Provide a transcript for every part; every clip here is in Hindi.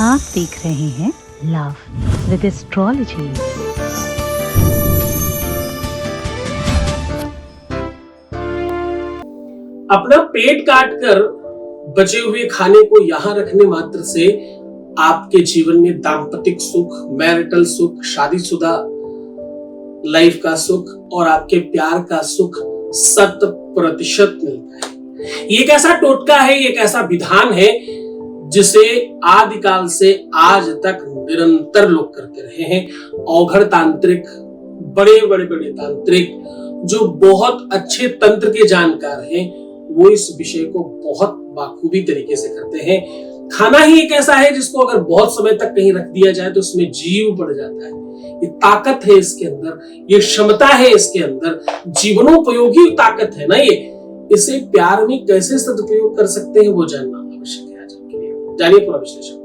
आप देख रहे हैं लव विद एस्ट्रोलॉजी। अपना पेट काटकर बचे हुए खाने को यहां रखने मात्र से आपके जीवन में दाम्पतिक सुख, मैरिटल सुख, शादीशुदा लाइफ का सुख और आपके प्यार का सुख 100% मिलता है। ये एक ऐसा टोटका है, ये एक ऐसा विधान है जिसे आदिकाल से आज तक निरंतर लोग करते रहे हैं। औघड़ तांत्रिक, बड़े बड़े बड़े तांत्रिक जो बहुत अच्छे तंत्र के जानकार हैं, वो इस विषय को बहुत बाखूबी तरीके से करते हैं। खाना ही एक ऐसा है जिसको अगर बहुत समय तक कहीं रख दिया जाए तो उसमें जीव बढ़ जाता है। ये ताकत है इसके अंदर, ये क्षमता है इसके अंदर, जीवनोपयोगी ताकत है ना ये। इसे प्यार में कैसे सदुपयोग कर सकते हैं वो जानना आवश्यक है आज आपके लिए। जानिए पूरा विश्लेषण।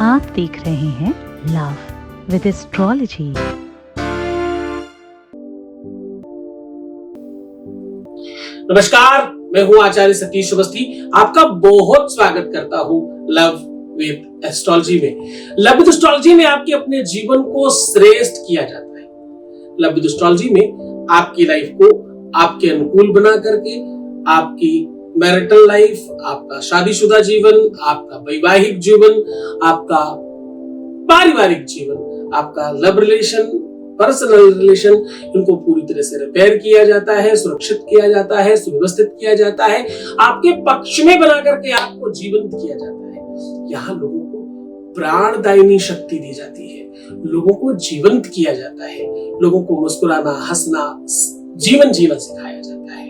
आप देख रहे हैं लव विद एस्ट्रोलॉजी। नमस्कार, मैं हूं आचार्य सतीश अवस्थी। आपका बहुत स्वागत करता हूं लव विद एस्ट्रोलॉजी में। लव विद एस्ट्रोलॉजी में आपके अपने जीवन को श्रेष्ठ किया जाता है। लव विद एस्ट्रोलॉजी में आपकी लाइफ को आपके अनुकूल बना करके आपकी मैरिटल लाइफ, आपका शादीशुदा जीवन, आपका वैवाहिक जीवन, आपका पारिवारिक जीवन, आपका लव रिलेशन, पर्सनल रिलेशन, इनको पूरी तरह से रिपेयर किया जाता है, सुरक्षित किया जाता है, सुव्यवस्थित किया जाता है, आपके पक्ष में बना करके आपको जीवंत किया जाता है। यहाँ लोगों को प्राणदायिनी शक्ति दी जाती है, लोगों को जीवंत किया जाता है, लोगों को मुस्कुराना, हंसना, जीवन जीना सिखाया जाता है।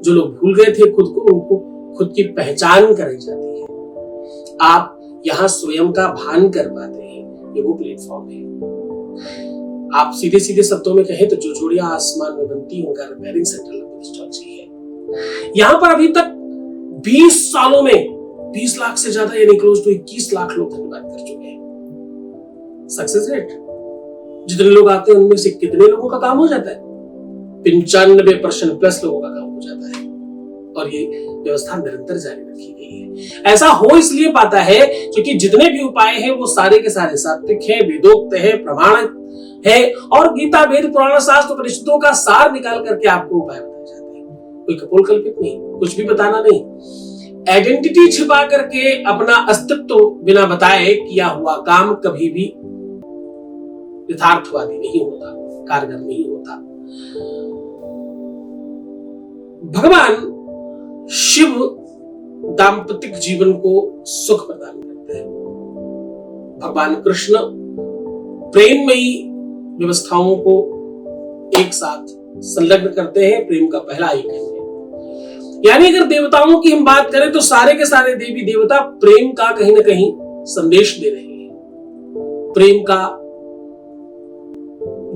जो लोग भूल गए थे खुद को, उनको खुद की पहचान कराई जाती है। आप यहाँ स्वयं का भान कर पाते हैं, ये वो प्लेटफॉर्म है। आप सीधे सीधे शब्दों में कहें तो जो जोड़ियां आसमान में बनती हैं उनका repairing centre love with astrology है। यहाँ पर अभी तक 20 सालों में 20 लाख से ज्यादा यानी क्लोज टू 21 लाख लोग धन्यवाद कर चुके हैं। सक्सेस रेट जितने लोग आते हैं उनमें से कितने लोगों का काम हो जाता है? 95% प्लस लोगों का काम हो जाता है। और ये व्यवस्था निरंतर जारी रखी गई है। ऐसा हो इसलिए पाता है क्योंकि जितने भी उपाय हैं वो सारे के सारे सात्विक हैं, वेदोक्त है, प्रमाणित है और गीता, वेद, पुराण, शास्त्र, उपनिषदों का सार निकाल करके आपको उपाय बताए जाते हैं। कोई कपोल कल्पित नहीं, कुछ भी बताना नहीं। आइडेंटिटी छिपा करके अपना अस्तित्व बिना बताए किया हुआ काम कभी भी यथार्थवादी नहीं होता, कारगर नहीं होता। भगवान शिव दाम्पतिक जीवन को सुख प्रदान करते हैं। भगवान कृष्ण प्रेममयी व्यवस्थाओं को एक साथ संलग्न करते हैं, प्रेम का पहला आइकन है। यानी अगर देवताओं की हम बात करें तो सारे के सारे देवी देवता प्रेम का कहीं ना कहीं संदेश दे रहे हैं, प्रेम का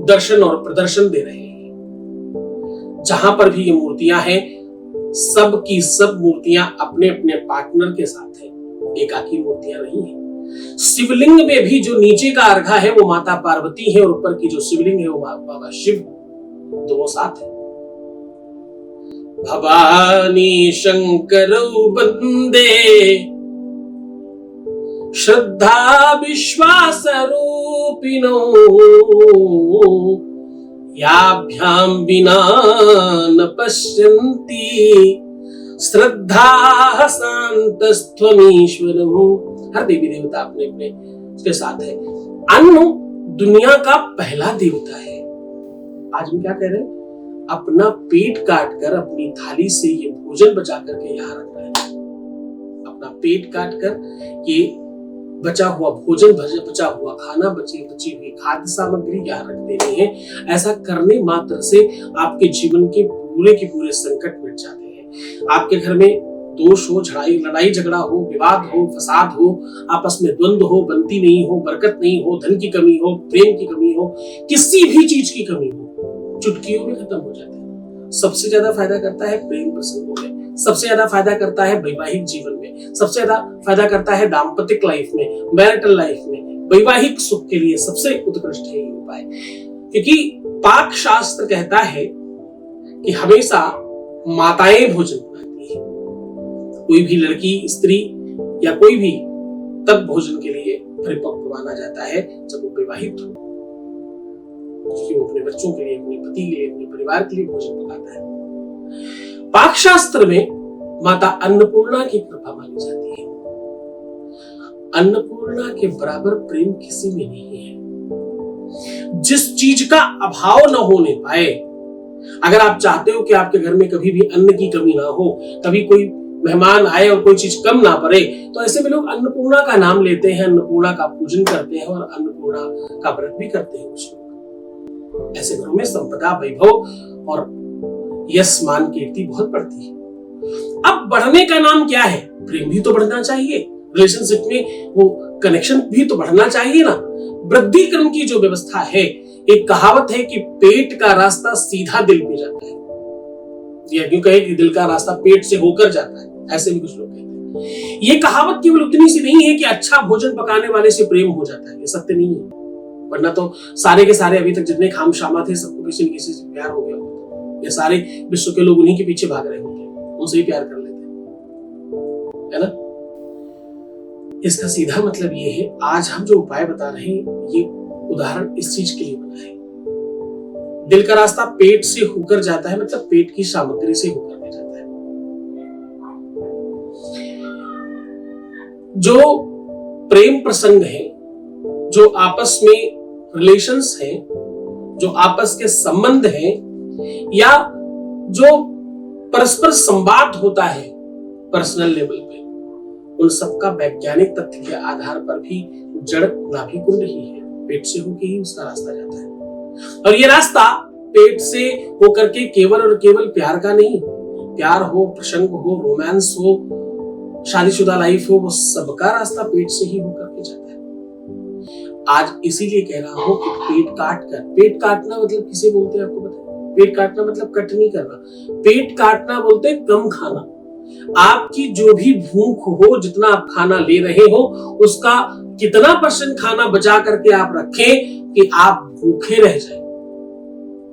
दर्शन और प्रदर्शन दे रहे हैं। जहां पर भी ये मूर्तियां हैं, सब की सब मूर्तियां अपने अपने पार्टनर के साथ हैं, एकाकी मूर्तियां नहीं है। शिवलिंग में भी जो नीचे का अर्घा है वो माता पार्वती है और ऊपर की जो शिवलिंग है वो बाबा शिव, दोनों साथ है। भवानी शंकर वंदे श्रद्धा विश्वास रूपिणो याभ्याम विना न पश्यन्ति श्रद्धा शान्तस्त्वमीश्वरम्। हर देवी देवता अपने अपने उसके साथ है। अन्न दुनिया का पहला देवता है। आज हम क्या कह रहे हैं? अपना पेट काट कर अपनी थाली से ये भोजन बचा करके यहाँ रख रहे हैं। अपना पेट काट कर ये बचा हुआ भोजन, बचा हुआ खाना, बची हुई खाद्य सामग्री यहाँ रख देनी है। ऐसा करने मात्र से आपके जीवन के पूरे संकट मिट जाते हैं। आपके घर में दोष हो, लड़ाई झगड़ा हो, विवाद हो, फसाद हो, आपस में द्वंद्व हो, बनती नहीं हो, बरकत नहीं हो, धन की कमी हो, प्रेम की कमी हो, किसी भी चीज की कमी हो, चुटकियों में खत्म हो जाते हैं। सबसे ज्यादा फायदा करता है प्रेम प्रसंगों में। सबसे ज्यादा फायदा करता है वैवाहिक जीवन में, सबसे ज्यादा फायदा करता है दाम्पत्य लाइफ में, मैरिटल लाइफ में, वैवाहिक सुख के लिए सबसे उत्कृष्ट है ये उपाय। क्योंकि पाक शास्त्र कहता है कि हमेशा माताएं भोजन बनाती है। कोई भी लड़की, स्त्री या कोई भी तब भोजन के लिए परिपक्व माना जाता है जब वो विवाहित हो, क्योंकि वो अपने बच्चों के लिए, अपने पति के लिए, अपने परिवार के लिए भोजन पकाता है। पाक शास्त्र में माता अन्नपूर्णा की कृपा मानी जाती है। अन्नपूर्णा के बराबर प्रेम किसी में नहीं है। जिस चीज का अभाव न होने पाए, अगर आप चाहते हो कि आपके घर में कभी भी अन्न की कमी ना हो, कभी कोई मेहमान आए और कोई चीज कम ना पड़े, तो ऐसे में लोग अन्नपूर्णा का नाम लेते हैं, अन्नपूर्णा का पूजन करते हैं और अन्नपूर्णा का व्रत भी करते हैं कुछ लोग। ऐसे घरों में संपदा, वैभव और यश, मान, कीर्ति बहुत बढ़ती है। अब बढ़ने का नाम क्या है? प्रेम भी तो बढ़ना चाहिए, रिलेशनशिप में वो कनेक्शन भी तो बढ़ना चाहिए ना। वृद्धि क्रम की जो व्यवस्था है, एक कहावत है कि पेट का रास्ता सीधा दिल पे जाता है, या यूं कहे कि दिल का रास्ता पेट से होकर जाता है, ऐसे भी कुछ लोग कहते हैं। ये कहावत केवल उतनी सी नहीं है कि अच्छा भोजन पकाने वाले से प्रेम हो जाता है, ये सत्य नहीं है। वरना तो सारे के सारे अभी तक जितने खामशामा थे, सबको किसी न किसी से प्यार हो गया होता, ये सारे विश्व के लोग उन्हीं के पीछे भाग रहे होते, उनसे ही प्यार कर लेते, है ना। इसका सीधा मतलब ये है, आज हम जो उपाय बता रहे हैं, ये उदाहरण इस चीज के लिए बना है। दिल का रास्ता पेट से होकर जाता है, मतलब पेट की सामग्री से होकर के जाता है। जो प्रेम प्रसंग है, जो आपस में रिलेशंस हैं, जो आपस के संबंध हैं, या जो परस्पर संवाद होता है पर्सनल लेवल पे, उन सबका वैज्ञानिक तथ्य के आधार पर भी जड़ नाभिकुंड ही है, पेट से होकर ही उसका रास्ता जाता है। और ये रास्ता पेट से होकर के केवल और केवल प्यार का नहीं, प्यार हो, प्रसंग हो, रोमांस हो, शादीशुदा लाइफ हो, वो सबका रास्ता पेट से ही होकर के जाता है। आज इसीलिए कह रहा हूं कि पेट काटना मतलब किसे बोलते हैं आपको पता है? पेट काटना मतलब कट नहीं करना, पेट काटना बोलते हैं कम खाना। आपकी जो भी भूख हो, जितना आप खाना ले रहे हो, उसका कितना % खाना बचा करके आप रखें कि आप भूखे रह जाएं।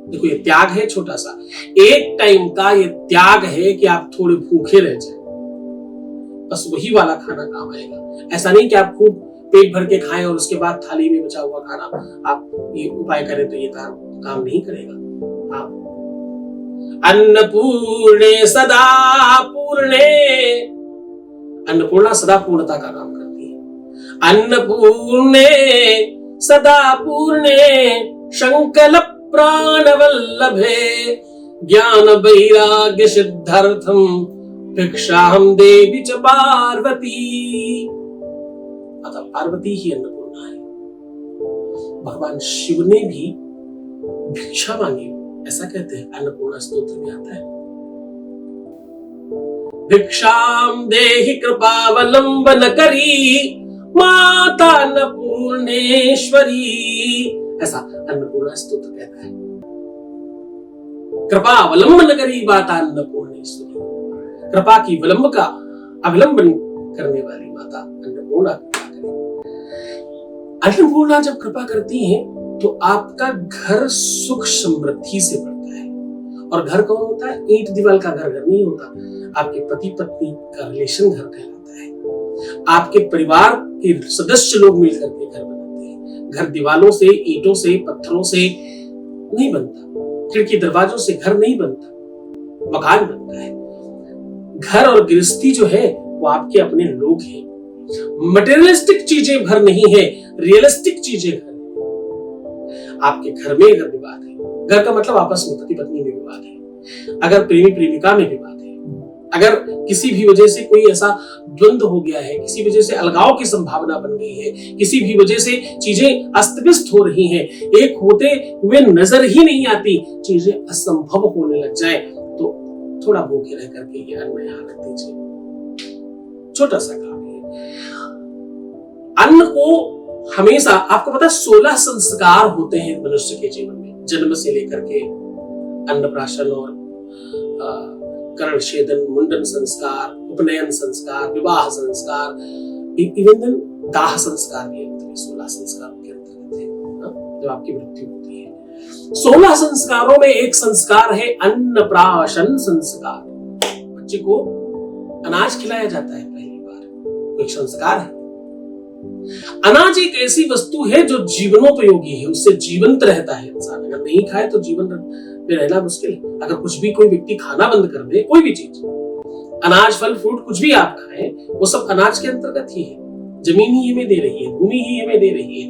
देखो, ये त्याग है छोटा सा, एक टाइम का ये त्याग है कि आप थोड़े भूखे रह जाएं, बस वही वाला खाना काम आएगा। ऐसा नहीं कि आप खूब पेट भर के खाएं और उसके बाद थाली में बचा हुआ खाना आप ये उपाय करें तो ये काम नहीं करेगा। आप अन्नपूर्णे सदा पूर्णे, अन्नपूर्णा सदा पूर्णता का काम करती है। अन्नपूर्णे सदा पूर्णे शंकल प्राणवल्लभे ज्ञान वैराग्य सिद्धार्थम भिक्षाहं देवी च पार्वती। अतः पार्वती ही अन्नपूर्णा है। भगवान शिव ने भी भिक्षा मांगी, ऐसा कहते हैं, अन्नपूर्णा स्तोत्र में आता है। भिक्षाम देहि कृपावलंबन करी माता अन्नपूर्णेश्वरी, ऐसा अन्नपूर्णा स्तोत्र कहता है। कृपा अवलंबन करी माता अन्नपूर्णेश्वरी, कृपा की विलंब का अवलंबन करने वाली माता अन्नपूर्णा कृपा करे। अन्नपूर्णा जब कृपा करती है तो आपका घर सुख समृद्धि से बढ़ता है। और घर कौन होता है? ईंट दीवार का घर नहीं होता, आपके पति पत्नी का रिलेशन घर कहलाता है। आपके परिवार के सदस्य लोग मिलकर के घर बनाते हैं। घर दीवालों से, ईंटों से, पत्थरों से नहीं बनता, खिड़की दरवाजों से घर नहीं बनता, मकान बनता है। घर और गृहस्थी जो है वो आपके अपने लोग हैं। मटेरियलिस्टिक चीजें घर नहीं है, रियलिस्टिक चीजें घर है। आपके घर में अगर विवाद है, घर का मतलब आपस में पति पत्नी में विवाद है, अगर प्रेमी प्रेमिका में विवाद है, अगर किसी भी वजह से कोई ऐसा द्वंद्व हो गया है, किसी वजह से अलगाव की संभावना बन गई है, किसी भी वजह से चीजें अस्त व्यस्त हो रही हैं, एक होते हुए नजर ही नहीं आती, चीजें असंभव होने लग जाए, तो थोड़ा भूखे रह करके ये अन्न यहाँ रख दीजिए। छोटा सा काम है। अन्न को हमेशा, आपको पता है 16 संस्कार होते हैं मनुष्य के जीवन में, जन्म से लेकर के अन्नप्राशन और कर्ण छेदन, मुंडन संस्कार, उपनयन संस्कार, विवाह संस्कार, इवन देन दाह संस्कार भी 16 संस्कारों के अंतर्गत है जब आपकी मृत्यु होती है। 16 संस्कारों में एक संस्कार है अन्नप्राशन संस्कार। बच्चे को अनाज खिलाया जाता है पहली बार, एक संस्कार है। अनाज एक ऐसी वस्तु है जो जीवनोपयोगी है, उससे जीवंत रहता है इंसान। अगर नहीं खाए तो जीवन में रहना मुश्किल है। अगर कुछ भी कोई व्यक्ति खाना बंद कर दे, कोई भी चीज, अनाज, फल, फ्रूट कुछ भी आप खाएं, वो सब अनाज के अंतर्गत ही है। जमीन ही हमें दे रही है, भूमि ही हमें दे रही है।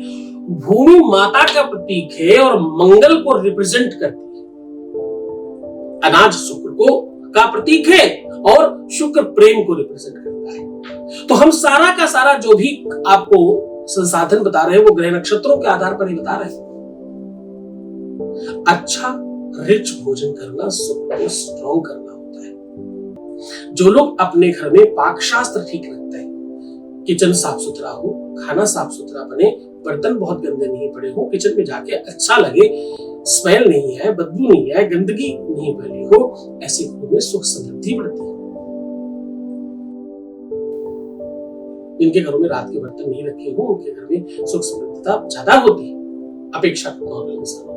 भूमि माता का प्रतीक है और मंगल को रिप्रेजेंट करती है। अनाज शुक्र को का प्रतीक है और शुक्र प्रेम को रिप्रेजेंट करता है। तो हम सारा का सारा जो भी आपको संसाधन बता रहे हैं वो ग्रह नक्षत्रों के आधार पर ही बता रहे हैं। अच्छा रिच भोजन करना शुक्र को स्ट्रॉन्ग करना होता है। जो लोग अपने घर में पाक शास्त्र ठीक रखते हैं, किचन साफ सुथरा हो, खाना साफ सुथरा बने, बर्तन बहुत गंदे नहीं पड़े हो, किचन में जाके अच्छा लगे, स्मेल नहीं है, बदबू नहीं है, गंदगी नहीं फैली हो, ऐसे घरों में सुख समृद्धि बढ़ती है। जिनके घरों में रात के बर्तन नहीं रखे हो, उनके घर में सुख समृद्धता ज्यादा होती है अपेक्षा नॉर्मल इंसानों की।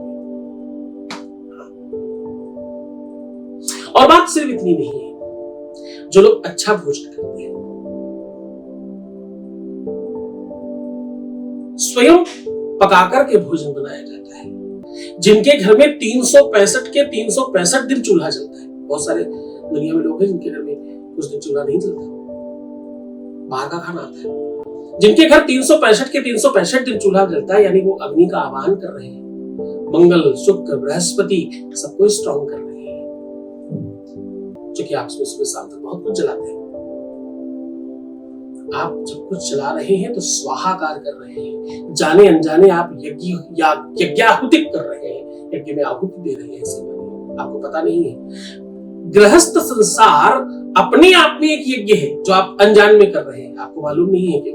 और बात सिर्फ इतनी नहीं है, जो लोग अच्छा भोजन करते हैं, स्वयं पकाकर के भोजन बनाया जाता है, जिनके घर में 365 के 365 दिन चूल्हा जलता है। बहुत सारे दुनिया में लोग हैं जिनके घर में कुछ दिन चूल्हा नहीं जलता, बाहर का खाना आता है। जिनके घर 365 के 365 दिन चूल्हा जलता है, यानी वो अग्नि का आह्वान कर रहे हैं, मंगल, शुक्र, बृहस्पति सबको स्ट्रॉन्ग कर रहे हैं, क्योंकि आप सुबह शाम तक बहुत कुछ जलाते हैं। आप जब कुछ चला रहे हैं तो स्वाहाकार कर रहे हैं, जाने अनजाने आप यज्ञाहुति कर रहे हैं, यज्ञ में आहुति दे रहे हैं, आपको पता नहीं है। गृहस्थ संसार अपने आप में एक यज्ञ है जो आप अनजान में कर रहे हैं, आपको मालूम नहीं है कि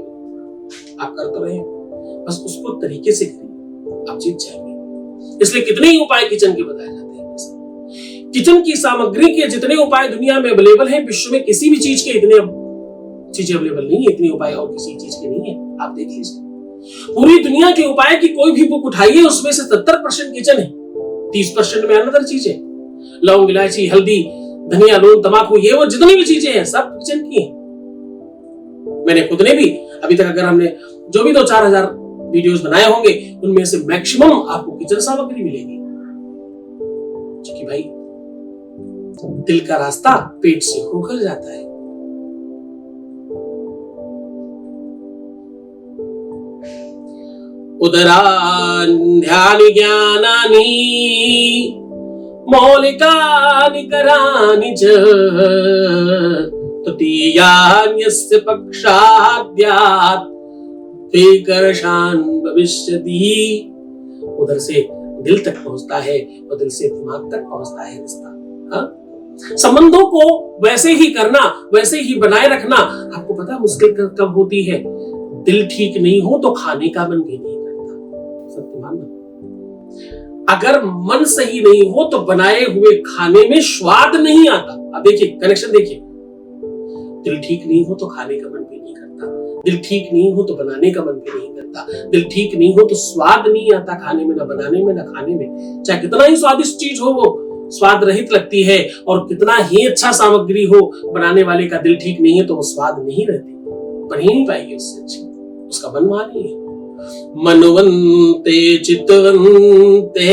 आप कर तो रहे हैं, बस उसको तरीके से करिए, आप जीत जाएंगे। इसलिए कितने ही उपाय किचन के बताए जाते हैं। किचन की सामग्री के जितने उपाय दुनिया में अवेलेबल हैं, विश्व में किसी भी चीज के इतने चीजें अवेलेबल नहीं है, इतने उपाय और किसी चीज के नहीं है। आप देख लीजिए, पूरी दुनिया के उपाय की कोई भी बुक उठाइए, उसमें से 70% किचन है, 30% में अनदर चीजें, लौंग, इलायची, हल्दी, धनिया, लून, तमाकू, ये वो जितनी भी चीजें हैं सब किचन की हैं। मैंने खुद ने भी अभी तक, अगर हमने जो भी 2-4 हजार वीडियोस बनाए होंगे, उनमें से मैक्सिमम आपको किचन सामग्री मिलेगी। क्योंकि भाई दिल का रास्ता पेट से होकर जाता है। उदरान्ध्यानि ज्ञानानि मौलिकानि करानि च तृतीयान्यस्य पक्षाद्यात् विकर्षान् भविष्यति। उधर से दिल तक पहुंचता है और दिल से दिमाग तक पहुंचता है रिश्ता। संबंधों को वैसे ही करना, वैसे ही बनाए रखना, आपको पता है मुश्किल कब होती है? दिल ठीक नहीं हो तो खाने का मन भी नहीं करता। सत्य मानना, अगर मन सही नहीं हो तो बनाए हुए खाने में स्वाद नहीं आता। अब देखिए कनेक्शन देखिए, दिल ठीक नहीं हो तो खाने का मन भी नहीं करता, दिल ठीक नहीं हो तो बनाने का मन भी नहीं करता, दिल ठीक नहीं हो तो स्वाद नहीं आता खाने में, ना बनाने में ना खाने में। चाहे कितना ही स्वादिष्ट चीज हो, वो स्वाद रहित लगती है, और कितना ही अच्छा सामग्री हो, बनाने वाले का दिल ठीक नहीं है तो वो स्वाद नहीं रहती, बन ही नहीं पाएगी उससे अच्छी, उसका मन वहां नहीं है। मनवंते चितवंते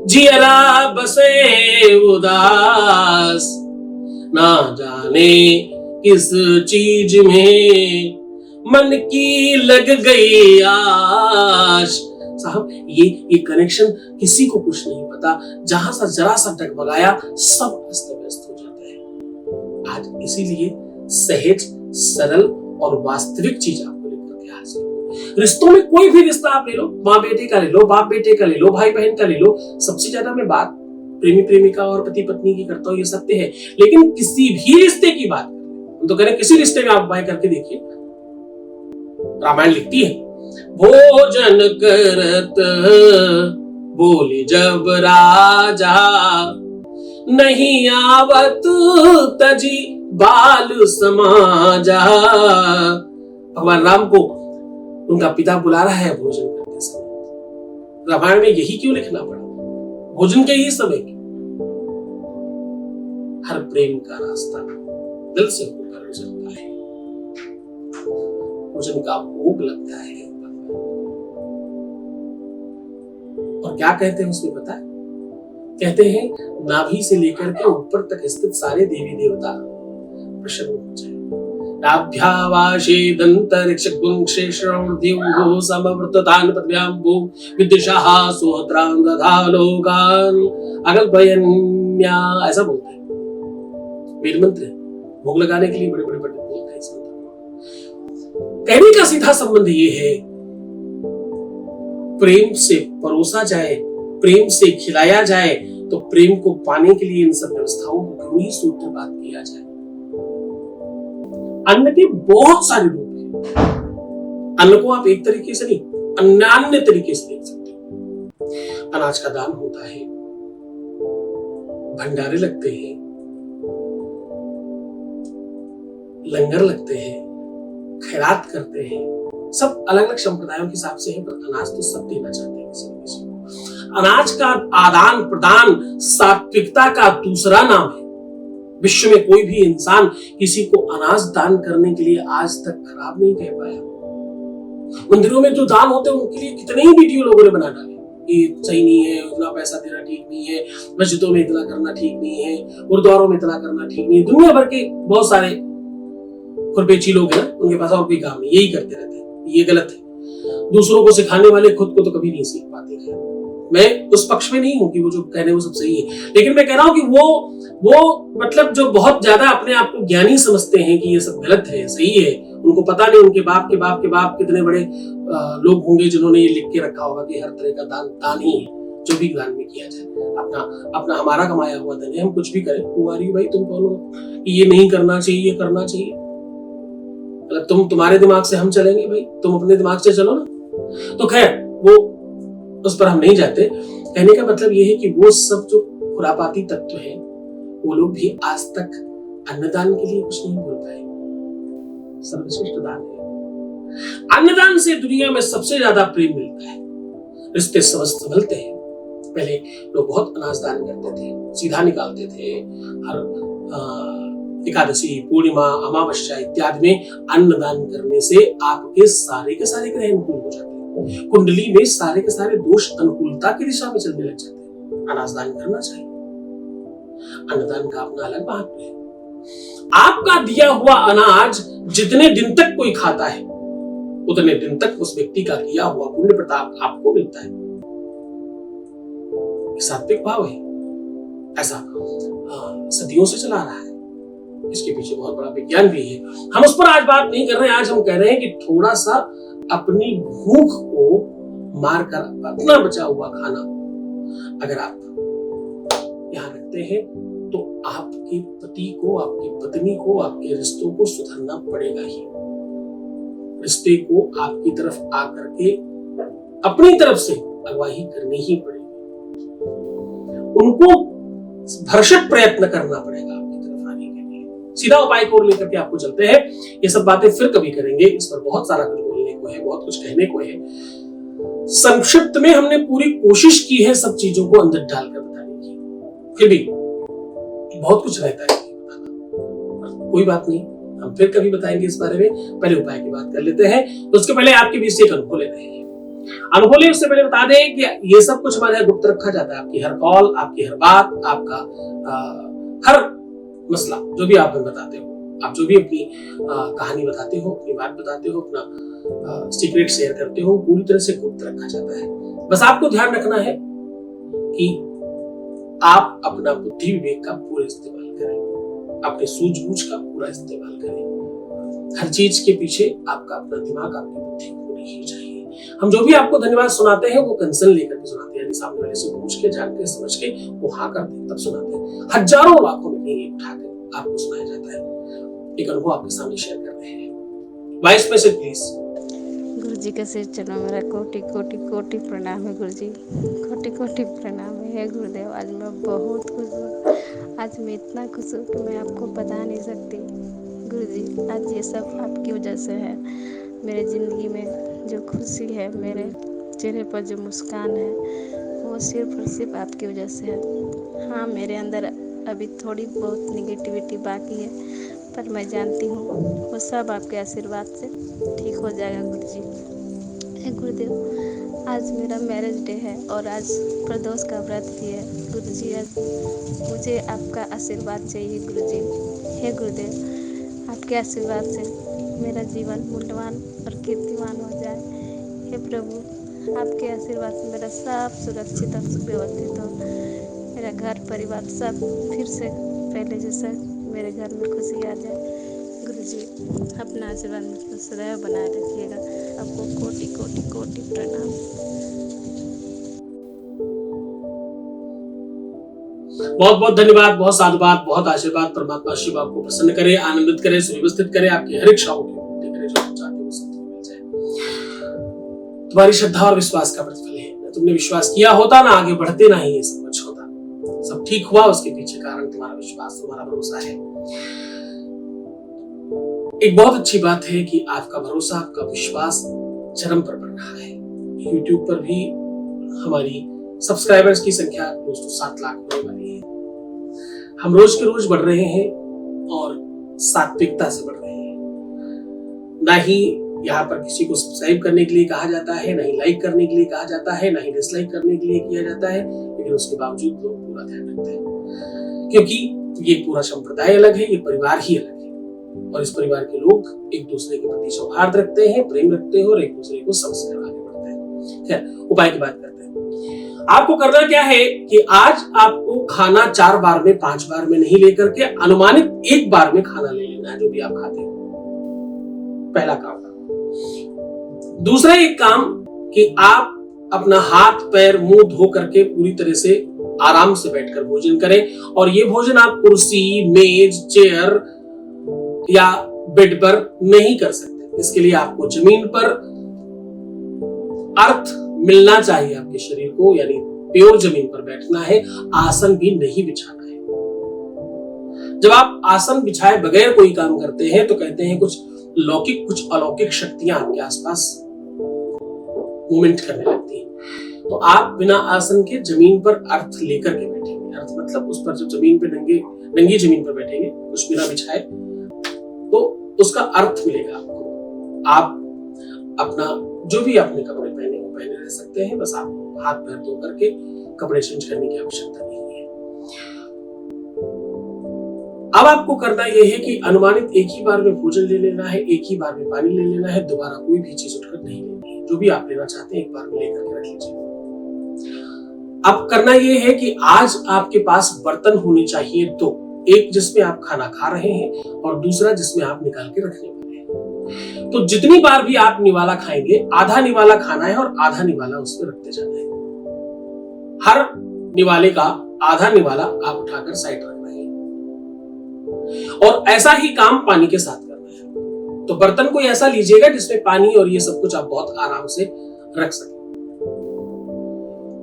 जियरा बसे उदास, ना जाने किस चीज में मन की लग गई आश। साहब ये कनेक्शन किसी को कुछ नहीं पता, जहां सा जरा सा डगमगाया सब अस्त व्यस्त हो जाता है। आज इसीलिए सहज, सरल और वास्तविक चीज आपको लेकर के हाजिर। रिश्तों में कोई भी रिश्ता आप ले लो, माँ बेटे का ले लो, बाप बेटे का ले लो, भाई बहन का ले लो, सबसे ज्यादा मैं बात प्रेमी प्रेमिका और पति पत्नी की करता हूं, ये सत्य है। लेकिन किसी भी रिश्ते की बात करें, हम तो कह रहे किसी रिश्ते में आप उपाय करके देखिए। रामायण लिखती है, भोजन करत बोले जब राजा, नहीं आवत तजी बाल समाजा। भगवान राम को उनका पिता बुला रहा है भोजन करने समय। रामायण में यही क्यों लिखना पड़ा, भोजन के ही समय क्यों? हर प्रेम का रास्ता दिल से होकर गुजरता है, भोजन का भोग लगता है। और क्या कहते हैं उसमें पता है? कहते हैं नाभि से लेकर के ऊपर तक स्थित सारे देवी देवता प्रसन्न हो जाए। नाभ्यावाशे दंतरिक्ष गुंक्षे श्रवणदिव्यो समवर्ततान पद्भ्याम्बो विद्युषाः सोहत्रां दधालोकान् अगल्पयन्या, ऐसा बोलते हैं। वेद मंत्र है, भोग लगाने के लिए बड़े बड़े पंडित बोलते हैं इस मंत्र को। कहने का सीधा संबंध ये है, प्रेम से परोसा जाए, प्रेम से खिलाया जाए, तो प्रेम को पाने के लिए इन सब व्यवस्थाओं को क्यों ही सूत्रपात किया जाए। अन्न के बहुत सारे रूप हैं। अन्न को आप एक तरीके से नहीं, अन्य तरीके से देख सकते हो। अनाज का दान होता है, भंडारे लगते हैं, लंगर लगते हैं, खैरात करते हैं। सब अलग अलग संप्रदायों के हिसाब से है, पर अनाज तो सब देना चाहते हैं किसी न किसी को। अनाज का आदान प्रदान सात्विकता का दूसरा नाम है। विश्व में कोई भी इंसान किसी को अनाज दान करने के लिए आज तक खराब नहीं कह पाया। मंदिरों में जो दान होते हैं उनके लिए कितने ही वीडियो लोगों ने बना डाले, ये सही नहीं है, उतना पैसा देना ठीक नहीं है, मस्जिदों में इतना करना ठीक नहीं है, गुरुद्वारों में इतना करना ठीक नहीं है। दुनिया भर के बहुत सारे खुरपेची लोग हैं, उनके पास और कोई काम नहीं, यही करते रहते हैं। ये गलत है। दूसरों को सिखाने वाले खुद को तो कभी नहीं सीख पाते हैं। मैं उस पक्ष में नहीं हूं कि वो जो कह रहे हैं वो सब सही है, लेकिन मैं कह रहा हूं कि वो मतलब जो बहुत ज्यादा अपने आप को ज्ञानी समझते हैं कि ये सब गलत है, सही है, उनको पता नहीं उनके बाप के बाप के बाप कितने बड़े लोग होंगे जिन्होंने ये लिख के रखा होगा कि हर तरह का दान ही है, जो भी दान में किया जाए अपना हमारा कमाया हुआ धन है, हम कुछ भी करें। कुमारी भाई तुम कौन हो कि ये नहीं करना चाहिए, ये करना चाहिए? मतलब तुम्हारे दिमाग से हम चलेंगे भाई, तुम अपने दिमाग से चलो ना। तो खैर वो उस पर हम नहीं जाते। कहने का मतलब ये है कि वो सब जो खुरापाती तत्व हैं, वो लोग भी आज तक अन्नदान के लिए कुछ नहीं बोल पाए। सर्वश्रेष्ठ दान है अन्नदान से। दुनिया में सबसे ज्यादा प्रेम मिलता है, रिश्ते संभलते हैं। पहले लोग बहुत अनाज दान करते थे, सीधा निकालते थे। हर एकादशी, पूर्णिमा, अमावस्या इत्यादि में अन्नदान करने से आपके सारे के सारे ग्रह अनुकूल हो जाते हैं। कुंडली में सारे के सारे दोष अनुकूलता की दिशा में चलने लग जाते हैं। अनाज दान करना चाहिए। अन्नदान का अपना अलग महत्व है। आपका दिया हुआ अनाज जितने दिन तक कोई खाता है, उतने दिन तक उस व्यक्ति का किया हुआ पुण्य प्रताप आपको मिलता है। सात्विक भाव है, ऐसा सदियों से चला रहा है। इसके पीछे बहुत बड़ा विज्ञान भी है। हम उस पर आज बात नहीं कर रहे हैं। आज हम कह रहे हैं कि थोड़ा सा अपनी भूख को मारकर अपना बचा हुआ खाना अगर आप यहां रखते हैं, तो आपके पति को, आपकी पत्नी को, आपके रिश्तों को सुधरना पड़ेगा ही। रिश्ते को आपकी तरफ आकर के अपनी तरफ से अगवाही करनी ही पड़ेगी। उनको भरसक प्रयत्न करना पड़ेगा आपकी तरफ आने के लिए। सीधा उपाय को लेकर के आपको चलते हैं। ये सब बातें फिर कभी करेंगे, इस पर बहुत सारा कुछ बोलने को है, बहुत कुछ कहने को है। संक्षिप्त में हमने पूरी कोशिश की है सब चीजों को अंदर डालकर बताने की, फिर भी बहुत कुछ रहता है बताना। कोई बात नहीं, हम फिर कभी बताएंगे इस बारे में। पहले उपाय की बात कर लेते हैं। तो उसके पहले आपके बीच से एक अनुभव ले रहे हैं। अनुभव ले उससे पहले बता दें कि ये सब कुछ हमारे यहाँ गुप्त रखा जाता है। आपकी हर कॉल, आपकी हर बात, आपका हर मसला जो भी आप हमें बताते हो, आप जो भी अपनी कहानी बताते हो, अपनी बात बताते हो, अपना सीक्रेट शेयर करते हो, पूरी तरह से गुप्त रखा जाता है। बस आपको ध्यान रखना है कि आप अपना बुद्धि विवेक का पूरा इस्तेमाल करें, अपने सूझबूझ का पूरा इस्तेमाल करें। हर चीज के पीछे आपका अपना दिमाग, आपकी बुद्धि होनी ही चाहिए। हम जो भी आपको धन्यवाद सुनाते हैं वो कंसर्न लेकर के सुनाते हैं, सामने वाले से पूछ के, जान के, समझ के वो हाँ करते हैं तब सुनाते हैं। हजारों लाखों में नहीं उठा के आपको सुनाया जाता है। एक अनुभव आपके सामने शेयर कर रहे हैं। Vice message please. गुरु जी का सिर चलो, मेरा कोटि कोटि कोटि प्रणाम है गुरु जी, कोटि कोटि प्रणाम है गुरुदेव। आज मैं बहुत खुश हूँ, आज मैं इतना खुश हूँ कि मैं आपको बता नहीं सकती। गुरुजी, आज ये सब आपकी वजह से है। मेरे ज़िंदगी में जो खुशी है, मेरे चेहरे पर जो मुस्कान है, वो सिर्फ और सिर्फ आपकी वजह से है। हाँ, मेरे अंदर अभी थोड़ी बहुत निगेटिविटी बाकी है, पर मैं जानती हूँ वो सब आपके आशीर्वाद से ठीक हो जाएगा। गुरुजी, हे गुरुदेव, आज मेरा मैरिज डे है और आज प्रदोष का व्रत भी है। गुरुजी, आज मुझे आपका आशीर्वाद चाहिए। गुरुजी, हे गुरुदेव, आपके आशीर्वाद से मेरा जीवन मूल्यवान और कीर्तिमान हो जाए। हे प्रभु, आपके आशीर्वाद से मेरा सब सुरक्षित और सुव्यवस्थित हो। मेरा घर परिवार सब फिर से पहले जैसा मेरे घर में खुशी आ जाए। गुरुजी, अपना आशीर्वाद मुझ पर सदैव बनाए रखिएगा। आपको कोटि कोटि कोटि प्रणाम। बहुत बहुत धन्यवाद, बहुत साधुवाद, बहुत आशीर्वाद। परमात्मा शिव आपको प्रसन्न करे, आनंदित करे, सुव्यवस्थित करे, आपकी हर इच्छाओं की पूर्ति करे, जो आप चाहते हो सब मिल जाए। तुम्हारी श्रद्धा और विश्वास का प्रतिफल है। तुमने विश्वास किया होता ना, आगे बढ़ते ना ही ये सब कुछ होता। सब ठीक हुआ, उसके पीछे कारण तुम्हारा विश्वास, तुम्हारा भरोसा है। एक बहुत अच्छी बात है कि आपका भरोसा, आपका विश्वास चरम पर बढ़ रहा है। YouTube पर भी हमारी सब्सक्राइबर्स की संख्या दोस्तों 7 लाख होने वाली है। हम रोज के रोज बढ़ रहे हैं और सात्विकता से बढ़ रहे हैं। ना ही यहाँ पर किसी को सब्सक्राइब करने के लिए कहा जाता है, ना ही लाइक करने के लिए कहा जाता है, ना ही डिसलाइक करने के लिए किया जाता है, लेकिन उसके बावजूद लोग पूरा ध्यान रखते हैं, क्योंकि ये पूरा संप्रदाय अलग है, ये परिवार ही अलग है और इस परिवार के लोग एक दूसरे के प्रति सौहार्द रखते हैं, प्रेम रखते हैं और एक दूसरे को समझकर आगे बढ़ते हैं। खैर, उपाय की बात करते हैं। आपको करना क्या है कि आज आपको खाना 4 बार में, 5 बार में नहीं लेकर के अनुमानित 1 बार में खाना ले लेना है, जो भी आप खाते हो। पहला काम। दूसरा एक काम कि आप अपना हाथ पैर मुंह धो करके पूरी तरह से आराम से बैठकर भोजन करें, और ये भोजन आप कुर्सी, मेज, चेयर या बेड पर नहीं कर सकते। इसके लिए आपको जमीन पर अर्थ मिलना चाहिए आपके शरीर को, यानी प्योर जमीन पर बैठना है। आसन भी नहीं बिछाना है। जब आप आसन बिछाए बगैर कोई काम करते हैं तो कहते हैं कुछ लौकिक, कुछ अलौकिक शक्तियां आपके आसपास मूवमेंट करने लगती हैं। तो आप बिना आसन के जमीन पर अर्थ लेकर के बैठेंगे। अर्थ मतलब उस पर जब जमीन पे नंगी जमीन पर बैठेंगे, कुछ बिना बिछाए, तो उसका अर्थ मिलेगा आपको। आप अपना जो भी आपने कपड़े पहने वो पहने रह सकते हैं, बस आप हाथ पैर धो करके कपड़े चेंज करने की आवश्यकता नहीं है। अब आपको करना यह है कि अनुमानित एक ही बार में भोजन ले लेना है, एक ही बार में पानी ले लेना है, दोबारा कोई भी चीज उठकर नहीं लेनी है। जो भी आप लेना चाहते हैं एक बार में लेकर के रख लीजिए। अब करना यह है कि आज आपके पास बर्तन होने चाहिए 2, एक जिसमें आप खाना खा रहे हैं और दूसरा जिसमें आप निकाल के रखने वाले हैं। तो जितनी बार भी आप निवाला खाएंगे, आधा निवाला खाना है और आधा निवाला उसमें रखते जाना है। हर निवाले का आधा निवाला आप उठाकर साइड रखना है, और ऐसा ही काम पानी के साथ करना है। तो बर्तन कोई ऐसा लीजिएगा जिसमें पानी और ये सब कुछ आप बहुत आराम से रख सकें।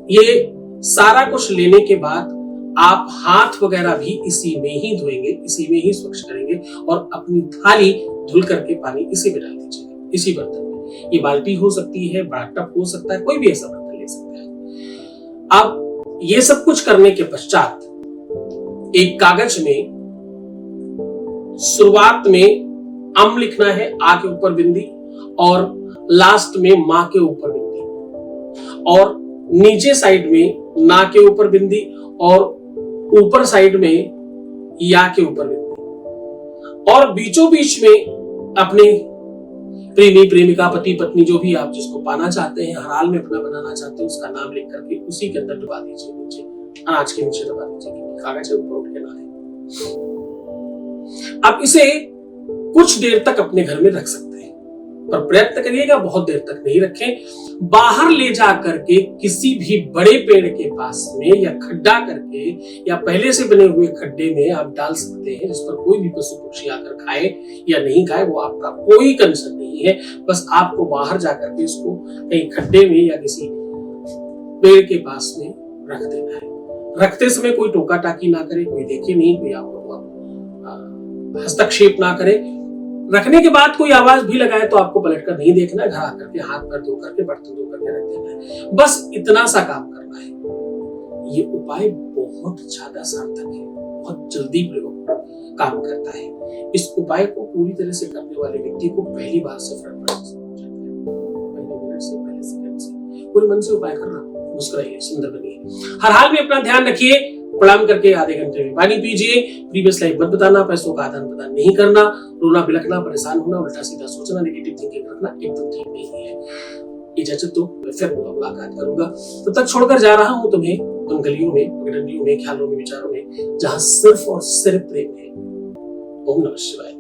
ये सारा कुछ लेने के बाद आप हाथ वगैरह भी इसी में ही धोएंगे, इसी में ही स्वच्छ करेंगे, और अपनी थाली धुल करके पानी इसी में डाल दीजिएगा, इसी बर्तन में। ये बाल्टी हो सकती है, बड़ा टब हो सकता है, कोई भी ऐसा बर्तन ले सकते हैं। अब ये सब कुछ करने के पश्चात एक कागज में शुरुआत में अम लिखना है, आ के ऊपर बिंदी, और लास्ट में मां के ऊपर बिंदी, और नीचे साइड में ना के ऊपर बिंदी, और ऊपर साइड में या के ऊपर बिंदी, और बीचों बीच में अपने प्रेमी प्रेमिका, पति पत्नी, जो भी आप जिसको पाना चाहते हैं, हर हाल में अपना बनाना चाहते हैं, उसका नाम लिख करके उसी के अंदर डुबा दीजिए, नीचे अनाज के नीचे दबा दीजिए, क्योंकि कागज ऊपर उठ के ना है। आप इसे कुछ देर तक अपने घर में रख सकते हैं, पर प्रयत्न करिएगा बहुत देर तक नहीं रखें। बाहर ले जा करके किसी भी बड़े पेड़ के पास में, या खड्डा करके, या पहले से बने हुए खड्डे में आप डाल सकते हैं, जिस पर कोई भी पशु पक्षी आकर खाए या नहीं खाए, वो आपका कोई कंसर्न नहीं है। बस आपको बाहर जा करके इसको कहीं खड्डे में या किसी पेड़ के पास में रख देना है। रखते समय कोई टोका टाकी ना करे, कोई देखे नहीं, कोई आपको हस्तक्षेप ना करे। रखने के बाद कोई आवाज भी लगाए तो आपको पलटकर नहीं देखना है, घर आकर के हाथ पैर धो करके बर्तन धो करके रख देना है। बस इतना सा काम करना है। ये उपाय बहुत ज्यादा सार्थक है, बहुत जल्दी प्रयोग काम करता है। इस उपाय को पूरी तरह से करने वाले व्यक्ति को पहली बार से फर्क पड़ता है, पहले मिनट से, पहले सेकंड से। पूरे मन से उपाय करना, मुस्कुराइए, सुंदर बनिए। हर हाल में अपना ध्यान रखिए। प्रणाम करके आधे घंटे में पानी पीजिए। प्रीवियस लाइफ मत बताना, पैसों का आदान प्रदान नहीं करना, रोना बिलखना, परेशान होना, उल्टा सीधा सोचना, नेगेटिव थिंकिंग रखना एकदम ठीक नहीं है। इजाजत दो, मैं फिर मुलाकात करूंगा। तब तक छोड़कर जा रहा हूं तुम्हें उन गलियों में, पगडंडियों में, ख्यालों में, विचारों में, जहां सिर्फ और सिर्फ प्रेम है। ओम नमः शिवाय।